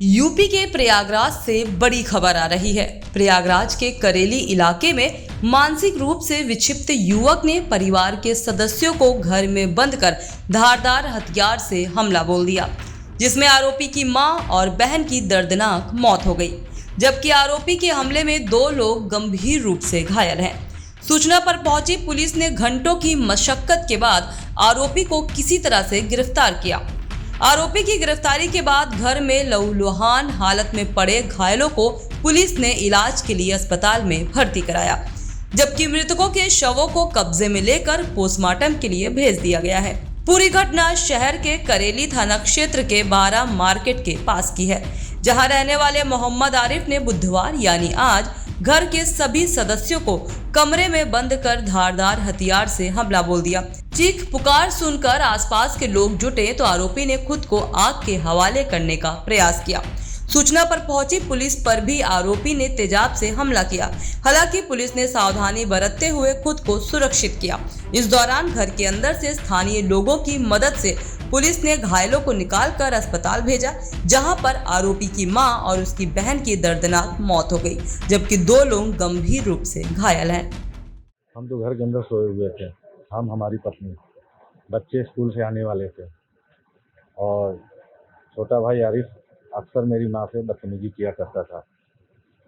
UP के प्रयागराज से बड़ी खबर आ रही है। प्रयागराज के करेली इलाके में मानसिक रूप से विक्षिप्त युवक ने परिवार के सदस्यों को घर में बंद कर धारदार हथियार से हमला बोल दिया, जिसमें आरोपी की मां और बहन की दर्दनाक मौत हो गई, जबकि आरोपी के हमले में 2 लोग गंभीर रूप से घायल हैं। सूचना पर पहुंची पुलिस ने घंटों की मशक्कत के बाद आरोपी को किसी तरह से गिरफ्तार किया। आरोपी की गिरफ्तारी के बाद घर में लहूलुहान हालत में पड़े घायलों को पुलिस ने इलाज के लिए अस्पताल में भर्ती कराया, जबकि मृतकों के शवों को कब्जे में लेकर पोस्टमार्टम के लिए भेज दिया गया है। पूरी घटना शहर के करेली थाना क्षेत्र के 12 मार्केट के पास की है, जहां रहने वाले मोहम्मद आरिफ ने बुधवार यानी आज घर के सभी सदस्यों को कमरे में बंद कर धारदार हथियार से हमला बोल दिया। चीख पुकार सुनकर आसपास के लोग जुटे तो आरोपी ने खुद को आग के हवाले करने का प्रयास किया। सूचना पर पहुंची पुलिस पर भी आरोपी ने तेजाब से हमला किया। हालांकि पुलिस ने सावधानी बरतते हुए खुद को सुरक्षित किया। इस दौरान घर के अंदर से स्थानीय लोगों की मदद से पुलिस ने घायलों को निकालकर अस्पताल भेजा, जहां पर आरोपी की मां और उसकी बहन की दर्दनाक मौत हो गई, जबकि 2 लोग गंभीर रूप से घायल हैं। हम तो घर के अंदर सोए हुए थे, हम, हमारी पत्नी, बच्चे स्कूल से आने वाले थे और छोटा भाई आरिफ अक्सर मेरी माँ से बदतमीजी किया करता था।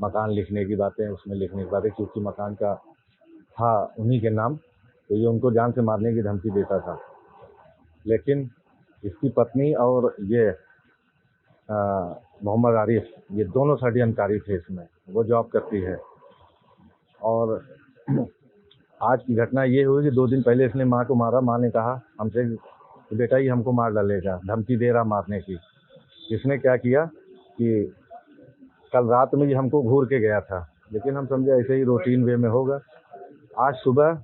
मकान लिखने की बातें, उसमें लिखने की बातें, क्योंकि मकान का था उन्हीं के नाम, तो ये उनको जान से मारने की धमकी देता था। लेकिन इसकी पत्नी और ये मोहम्मद आरिफ, ये दोनों षड्यंत्रकारी थे इसमें। वो जॉब करती है और आज की घटना ये हुई कि 2 दिन पहले इसने माँ को मारा। माँ ने कहा हमसे कि बेटा ये हमको मार डालेगा, धमकी दे रहा मारने की। इसने क्या किया कि कल रात में ये हमको घूर के गया था, लेकिन हम समझे ऐसे ही रूटीन वे में होगा। आज सुबह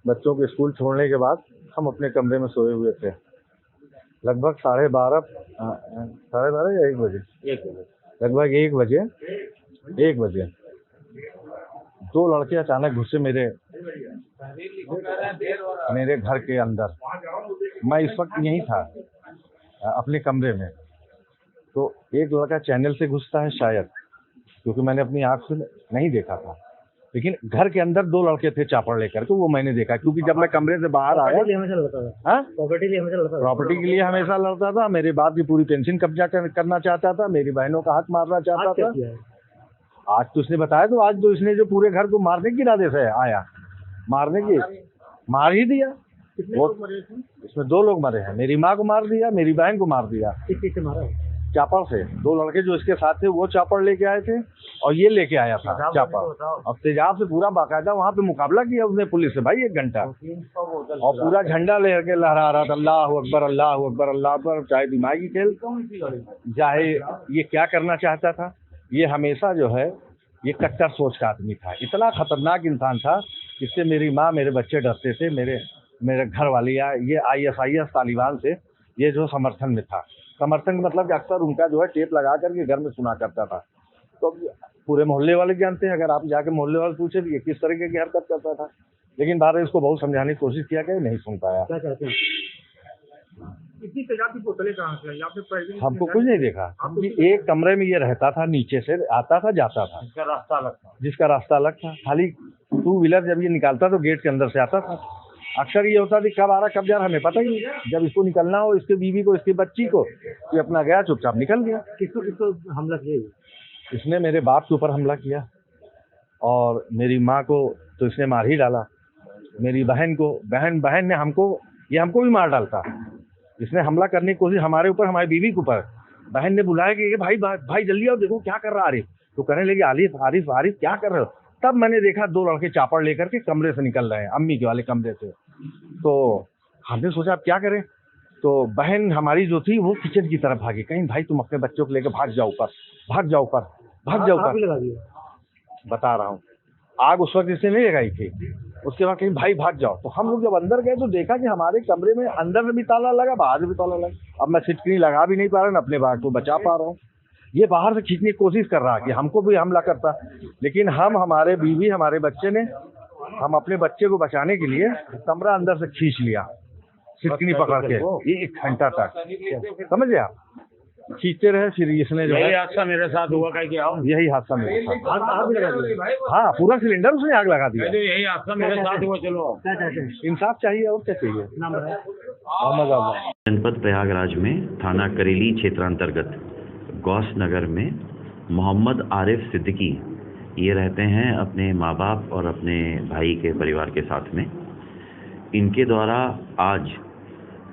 बच्चों को स्कूल छोड़ने के बाद हम अपने कमरे में सोए हुए थे। लगभग 12:30 या 1 बजे, लगभग 1 बजे 2 लड़के अचानक घुसे मेरे घर के अंदर। मैं इस वक्त यहीं था अपने कमरे में। तो एक लड़का चैनल से घुसता है शायद, क्योंकि मैंने अपनी आँख से नहीं देखा था, लेकिन घर के अंदर 2 लड़के थे चापड़ लेकर, तो वो मैंने देखा। क्योंकि जब मैं कमरे से बाहर आया, प्रॉपर्टी के लिए हमेशा लड़ता था। मेरे बाप की पूरी पेंशन कब्जा करना चाहता था, मेरी बहनों का हक मारना चाहता था। आज तो इसने बताया, तो आज तो इसने जो पूरे घर को मारने की इरादे से आया, मारने की मार ही दिया। इसमें 2 लोग मरे हैं। मेरी माँ को मार दिया, मेरी बहन को मार दिया। किससे मारा? चापड़ से। 2 लड़के जो इसके साथ थे वो चापड़ लेके आए थे और ये लेके आया था चापड़। और तेजाब से पूरा बाकायदा वहाँ पे मुकाबला किया उसने पुलिस से भाई 1 घंटा, और पूरा झंडा लेके लहरा रहा था, अल्लाह अकबर अल्लाह अकबर अल्लाह अकबर। चाहे दिमागी खेल, चाहे ये क्या करना चाहता था, ये हमेशा जो है ये कट्टर सोच का आदमी था। इतना खतरनाक इंसान था, इससे मेरी माँ, मेरे बच्चे डरते थे। मेरे घर वाले या ये ISIS तालिबान से ये जो समर्थन में था। समर्थन मतलब कि अक्सर उनका जो है टेप लगा करके घर में सुना करता था। तो पूरे मोहल्ले वाले जानते हैं, अगर आप जाके मोहल्ले वाले पूछे भी ये किस तरीके की हरकत करता था। लेकिन बाद में इसको बहुत समझाने की कोशिश किया गया, नहीं सुन पाया। क्या कहते हैं? इतनी तेजाब की बोतलें कहाँ से आई? आपने हमको कुछ नहीं देखा, क्योंकि एक कमरे में ये रहता था, नीचे से आता था जाता था, जिसका रास्ता अलग था। खाली 2 व्हीलर जब ये निकालता तो गेट के अंदर से आता था। अक्सर ये होता था कब आ रहा कब जा रहा हमें पता ही नहीं। जब इसको निकलना हो, इसके बीवी को, इसकी बच्ची को, ये अपना गया, चुपचाप निकल गया। किसको हमला किया? इसने मेरे बाप के ऊपर हमला किया और मेरी माँ को तो इसने मार ही डाला। मेरी बहन को, बहन ने हमको भी मार डालता। इसने हमला करने की कोशिश हमारे ऊपर, हमारी बीवी के ऊपर। बहन ने बुलाया कि भाई जल्दी आओ, देखो क्या कर रहा आरिफ। तो कहने लगे आरिफ क्या कर रहे हो? तब मैंने देखा 2 लड़के चापड़ लेकर के कमरे से निकल रहे हैं, अम्मी के वाले कमरे से। तो हमने सोचा अब क्या करें। तो बहन हमारी जो थी वो किचन की तरफ भागी। कहीं भाई तुम अपने बच्चों को लेकर भाग जाओ ऊपर। बता रहा हूँ, आग उस वक्त इसने नहीं लगाई थी। उसके बाद कहीं भाई भाग जाओ। तो हम लोग जब अंदर गए तो देखा कि हमारे कमरे में अंदर से भी ताला लगा, बाहर से भी ताला लगा। अब मैं सिटकनी लगा भी नहीं पा रहा, अपने बाग को बचा पा रहा हूँ। ये बाहर से खींचने की कोशिश कर रहा कि हमको भी हमला करता, लेकिन हमारे बीवी, हमारे बच्चे ने, हम अपने बच्चे को बचाने के लिए कमरा अंदर से खींच लिया, सिटकनी पकड़ के 1 घंटा तक। समझ गया? खींचते रहे, फिर इसने जो यही है हादसा मेरे साथ हुआ कहीं कि आओ यही हादसा मेरे साथ। आग भी लगा दी। हाँ, पूरा सिलेंडर उसने आग लगा दिया। यही हादसा मेरे साथ हुआ। चलो इंसाफ चाहिए और क्या चाहिए। मोहम्मद आजम। जनपद प्रयागराज में थाना करेली क्षेत्रांतर्गत गौस नगर में मोहम्मद आरिफ सिद्दीकी ये रहते हैं अपने माँ बाप और अपने भाई के परिवार के साथ में। इनके द्वारा आज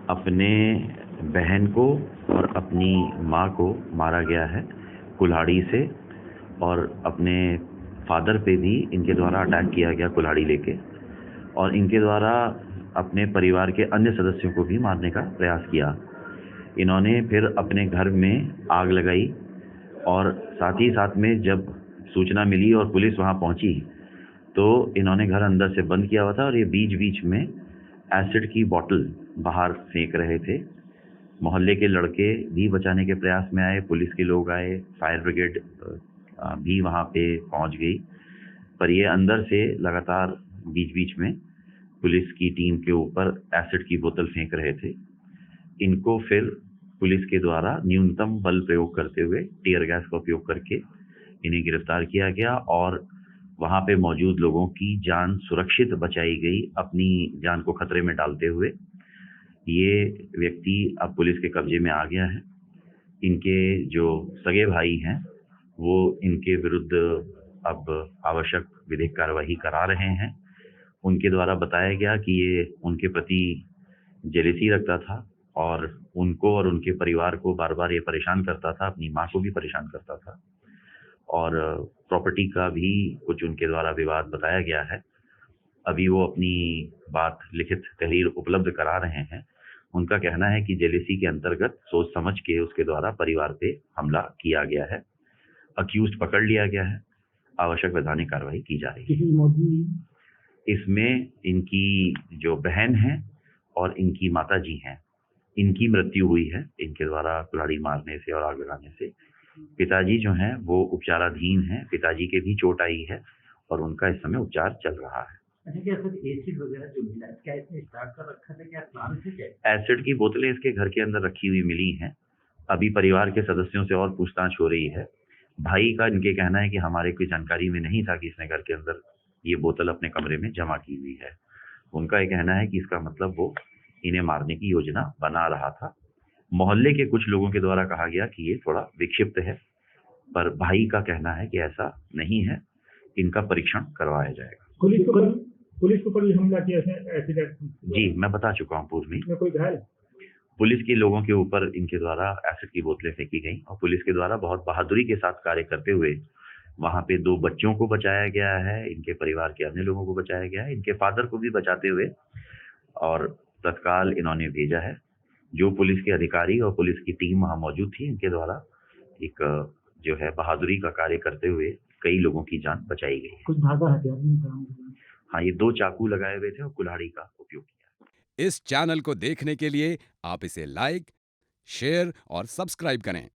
अपने बहन को और अपनी माँ को मारा गया है कुल्हाड़ी से, और अपने फादर पे भी इनके द्वारा अटैक किया गया कुल्हाड़ी लेके, और इनके द्वारा अपने परिवार के अन्य सदस्यों को भी मारने का प्रयास किया। इन्होंने फिर अपने घर में आग लगाई, और साथ ही साथ में जब सूचना मिली और पुलिस वहां पहुंची तो इन्होंने घर अंदर से बंद किया हुआ था, और ये बीच बीच में एसिड की बोतल बाहर फेंक रहे थे। मोहल्ले के लड़के भी बचाने के प्रयास में आए, पुलिस के लोग आए, फायर ब्रिगेड भी वहां पे पहुंच गई, पर ये अंदर से लगातार बीच बीच में पुलिस की टीम के ऊपर एसिड की बोतल फेंक रहे थे। इनको फिर पुलिस के द्वारा न्यूनतम बल प्रयोग करते हुए टीयर गैस का उपयोग करके इन्हें गिरफ्तार किया गया, और वहां पे मौजूद लोगों की जान सुरक्षित बचाई गई, अपनी जान को खतरे में डालते हुए। ये व्यक्ति अब पुलिस के कब्जे में आ गया है। इनके जो सगे भाई हैं वो इनके विरुद्ध अब आवश्यक विधिक कार्रवाई करा रहे हैं। उनके द्वारा बताया गया कि ये उनके प्रति जेलसी रखता था, और उनको और उनके परिवार को बार बार ये परेशान करता था, अपनी माँ को भी परेशान करता था, और प्रॉपर्टी का भी कुछ उनके द्वारा विवाद बताया गया है। अभी वो अपनी बात लिखित तहरीर उपलब्ध करा रहे हैं। उनका कहना है कि जेलेसी के अंतर्गत सोच समझ के उसके द्वारा परिवार पे हमला किया गया है। अक्यूज्ड पकड़ लिया गया है, आवश्यक वैधानिक कार्रवाई की जा रही है। इसमें इनकी जो बहन है और इनकी माताजी हैं, इनकी मृत्यु हुई है इनके द्वारा कुल्हाड़ी मारने से और आग लगाने से। पिताजी जो हैं वो उपचाराधीन हैं, पिताजी के भी चोट आई है और उनका इस समय उपचार चल रहा है। अच्छा, क्या सर एसिड वगैरह जो मिला है, क्या इसने स्टार्ट कर रखा था, क्या प्लान से क्या? एसिड की बोतलें इसके घर के अंदर रखी हुई मिली हैं। अभी परिवार के सदस्यों से और पूछताछ हो रही है। भाई का इनके कहना है कि हमारे कोई जानकारी में नहीं था कि इसने घर के अंदर ये बोतल अपने कमरे में जमा की हुई है। उनका ये कहना है कि इसका मतलब वो इन्हें मारने की योजना बना रहा था। मोहल्ले के कुछ लोगों के द्वारा कहा गया कि ये थोड़ा विक्षिप्त है, पर भाई का कहना है कि ऐसा नहीं है, इनका परीक्षण करवाया जाएगा। पुलिस के ऊपर भी हमला किया एसिड? जी, मैं बता चुका हूँ पूर्व में। इसमें कोई घायल? पुलिस के लोगों के ऊपर इनके द्वारा एसिड की बोतलें फेंकी गई, और पुलिस के द्वारा बहुत बहादुरी के साथ कार्य करते हुए वहां पे 2 बच्चों को बचाया गया है, इनके परिवार के अन्य लोगों को बचाया गया है, इनके फादर को भी बचाते हुए, और तत्काल इन्होंने भेजा है। जो पुलिस के अधिकारी और पुलिस की टीम वहां मौजूद थी, इनके द्वारा एक जो है बहादुरी का कार्य करते हुए कई लोगों की जान बचाई गई है। कुछ धागा हथियार भी बरामद? हाँ, ये 2 चाकू लगाए हुए थे और कुल्हाड़ी का उपयोग किया। इस चैनल को देखने के लिए आप इसे लाइक, शेयर और सब्सक्राइब करें।